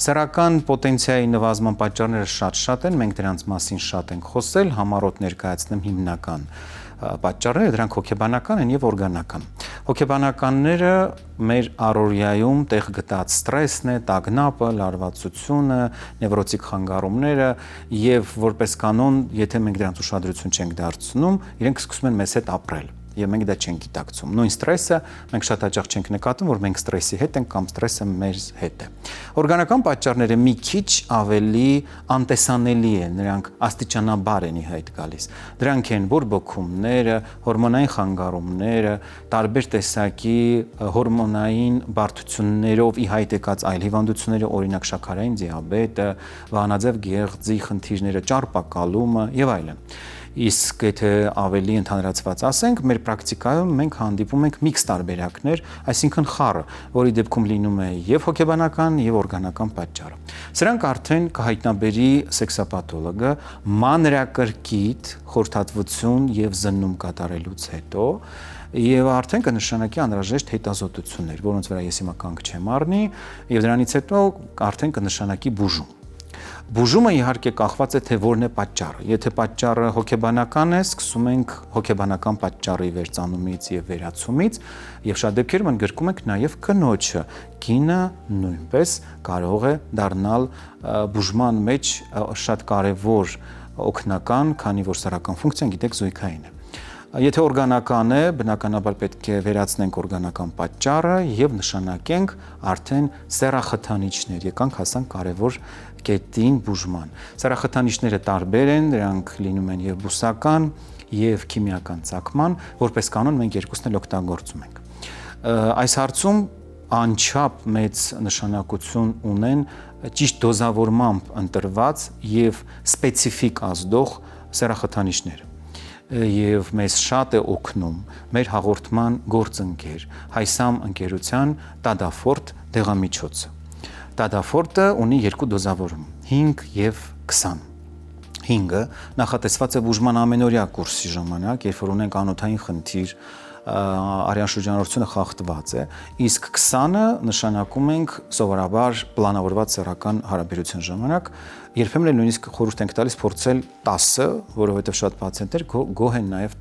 Speaker 1: Սեռական պոտենցիայի նվազման պատճառները շատ են, մենք դրանց մասին շատ ենք խոսել, համառոտ ներկայացնեմ հիմնական պատճառները, դրանք հոգեբանական են եւ օրգանական։ Հոգեբանականները մեր առօրյայում տեղ գտած ստրեսն է, տագնապը, լարվածությունը, նևրոտիկ խանգարումները եւ որպես կանոն, եթե մենք դրանց ուշադրություն չենք դարձնում, իրենք սկսում են մեզ հետ ապրել։ Եվ մենք դա չենք գիտակցում։ Նույն ստրեսը մենք շատ հաճախ չենք նկատում, որ մենք ստրեսի հետ ենք կամ ստրեսը մեր հետ է։ Օրգանական պատճառները մի քիչ ավելի անտեսանելի են, նրանք աստիճանաբար են ի հայտ գալիս։ Դրանք են բորբոքումները, հորմոնային խանգարումները, տարբեր տեսակի հորմոնային բարդություններով ի հայտ եկած այլ հիվանդությունները, օրինակ շաքարային դիաբետը, վահանաձև գեղձի խնդիրները, ճարպակալումը եւ այլն։ Իսկ եթե ավելի ընդհանրացված ասենք, մեր պրակտիկայում մենք հանդիպում ենք միքս տարբերակներ, այսինքն խառը, որի դեպքում լինում է եւ հոգեբանական եւ օրգանական պատճառը։ Սրանք արդեն կհայտնաբերի սեքսապաթոլոգը մանրակրկիտ խորհրդատվություն եւ զննում կատարելուց հետո եւ արդեն կնշանակի անհրաժեշտ հետազոտություններ, որոնց վրա ես հիմա կանգ չեմ առնի, եւ դրանից հետո արդեն կնշանակի բուժում։ Բուժումը իհարկե կախված է թե որն է պատճառը։ Եթե պատճառը հոգեբանական է, սկսում ենք հոգեբանական պատճառի վերծանումից եւ վերացումից, եւ շատ դեպքերում ընդգրկում ենք նաեւ կնոջը։ Կինը նույնպես կարող է դառնալ բուժման մեջ շատ կարեւոր օգնական, քանի որ սեռական ֆունկցիան գիտեք զույգային է։ Եթե օրգանական է, բնականաբար պետք է վերացնենք օրգանական պատճառը եւ նշանակենք արդեն սեռախթանիչներ, եկանք հասանք կարևոր կետին բուժման։ Սեռախթանիչները տարբեր են, դրանք լինում են եւ բուսական եւ քիմիական ծագման, որպես կանոն մենք երկուսն էլ օգտագործում ենք։ Այս հարցում անչափ մեծ նշանակություն ունեն ճիշտ դոզավորմամբ ընտրված եւ սպეციფიկ ազդող սեռախթանիչները։ Եվ մեզ շատ է օգնում մեր հաղորդման գործընկեր Հայսամ ընկերության Տադաֆորտ դեղամիջոցը։ Տադաֆորտը ունի երկու դոզավորում՝ 5 եւ 20։ 5-ը նախատեսված է բուժման ամենօրյա կուրսի ժամանակ, երբ որ ունենք անոթային խնդիր, արյան շրջանառությունը խախտված է, իսկ 20-ը նշանակում ենք սովորաբար պլանավորված սեռական հարաբերության ժամանակ, երբեմն էլ նույնիսկ խորհուրդ ենք տալիս փորձել 10-ը, որովհետև շատ պացիենտներ գոհ են նաև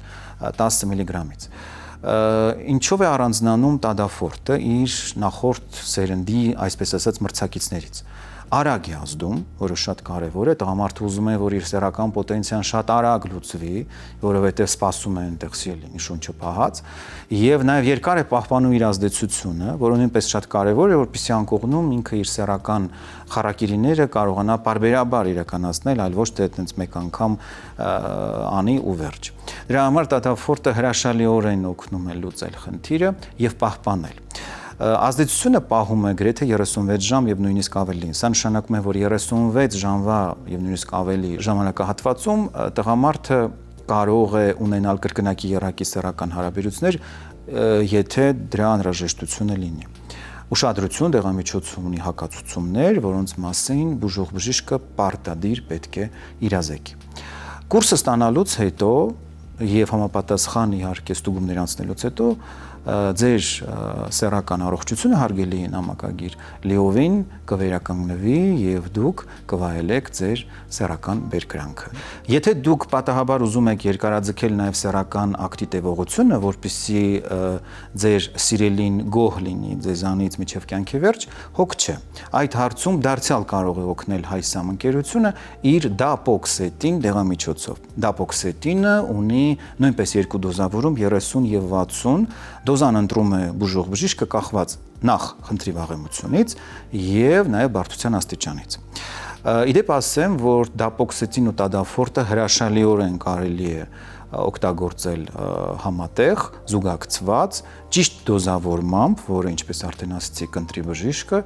Speaker 1: 10 միլիգրամից։ Ինչով է առանձնանում Տադաֆորտը իր նախորդ սերնդի, այսպես ասած, մրցակիցներից։ Արագ է ազդում, որը շատ կարևոր է, տղամարդը ուզում է, որ իր սեռական պոտենցիան շատ արագ լուծվի, որովհետև սպասում է այնտեղ սիրելին շունչը պահած, եւ նաեւ երկար է պահպանում իր ազդեցությունը, որը նույնպես շատ կարևոր է, որպեսզի անկողնում ինքը իր սեռական խարակիրիները կարողանա պարբերաբար իրականացնել, այլ ոչ թե այդպես մեկ անգամ անի ու վերջ։ Դրա համար Տադաֆորտը հրաշալիորեն օգնում է լուծել խնդիրը եւ պահպանել։ Ազդեցությունը պահում է գրեթե 36 ժամ եւ նույնիսկ ավելին։ Սա նշանակում է, որ 36 ժամվա եւ նույնիսկ ավելի ժամանակահատվածում տղամարդը կարող է ունենալ կրկնակի եռակի սեռական հարաբերություններ, եթե դրա անհրաժեշտությունը լինի։ Ուշադրություն դեղամիջոցում ունի հակացություններ, որոնց մասին բուժող բժիշկը պարտադիր պետք է իրազեկի։ Կուրսը ստանալուց հետո եւ համապատասխան իհարկե ստուգումներ անցնելուց հետո ձեր սեռական առողջությունը հարգելի նամակագիր լիովին կվերականգնվի եւ դուք կվայելեք ձեր սեռական բերկրանքը։ Եթե դուք պատահաբար ուզում եք երկարաձգել նաեւ սեռական ակտի տևողությունը, որպեսզի ձեր սիրելին գոհ լինի ձեզանից մինչեւ կյանքի վերջ, հոգ չէ։ Այդ հարցում դարձյալ կարող է օգնել Հայսամ ընկերությունը իր դապոքսետին դեղամիջոցով։ Դապոքսետինը ունի նույնպես երկու դոզավորում 30 եւ 60 դոզան ընտրում է բուժող բժիշկը կախված նախ խնդրի վաղեմությունից եւ նաեւ բարդության աստիճանից։ Իդեպ ասեմ, որ դապոքսետին ու Տադաֆորտը հրաշալիորեն կարելի է օգտագործել համատեղ, զուգակցված, ճիշտ դոզավորմամբ, որը ինչպես արդեն ասացի, կընտրի բժիշկը,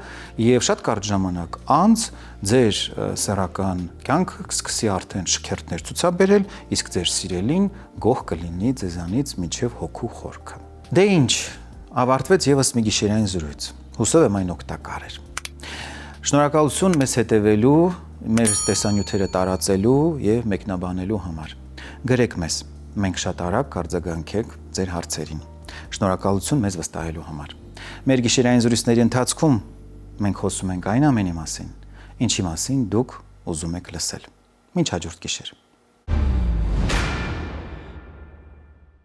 Speaker 1: եւ շատ կարճ ժամանակ անց ձեր սեռական կյանքը կսկսի արդեն շքերթներ ցուցաբերել, իսկ ձեր սիրելին գոհ կլինի ձեզանից մինչեւ հոգու խորքը։ Դե ինչ, ավարտվեց եւս մի գիշերային զրույց։ Հուսով եմ այն օգտակար էր։ Շնորհակալություն մեզ հետևելու, մեր տեսանյութերը տարածելու եւ մեկնաբանելու համար։ Գրեք մեզ, մենք շատ արագ կարձագանքենք ձեր հարցերին։ Շնորհակալություն մեզ վստահելու համար։ Մեր գիշերային զրույցների ընթացքում մենք խոսում ենք այն ամենի մասին, ինչի մասին դուք ուզում եք լսել։ Մինչ հաջորդ գիշեր։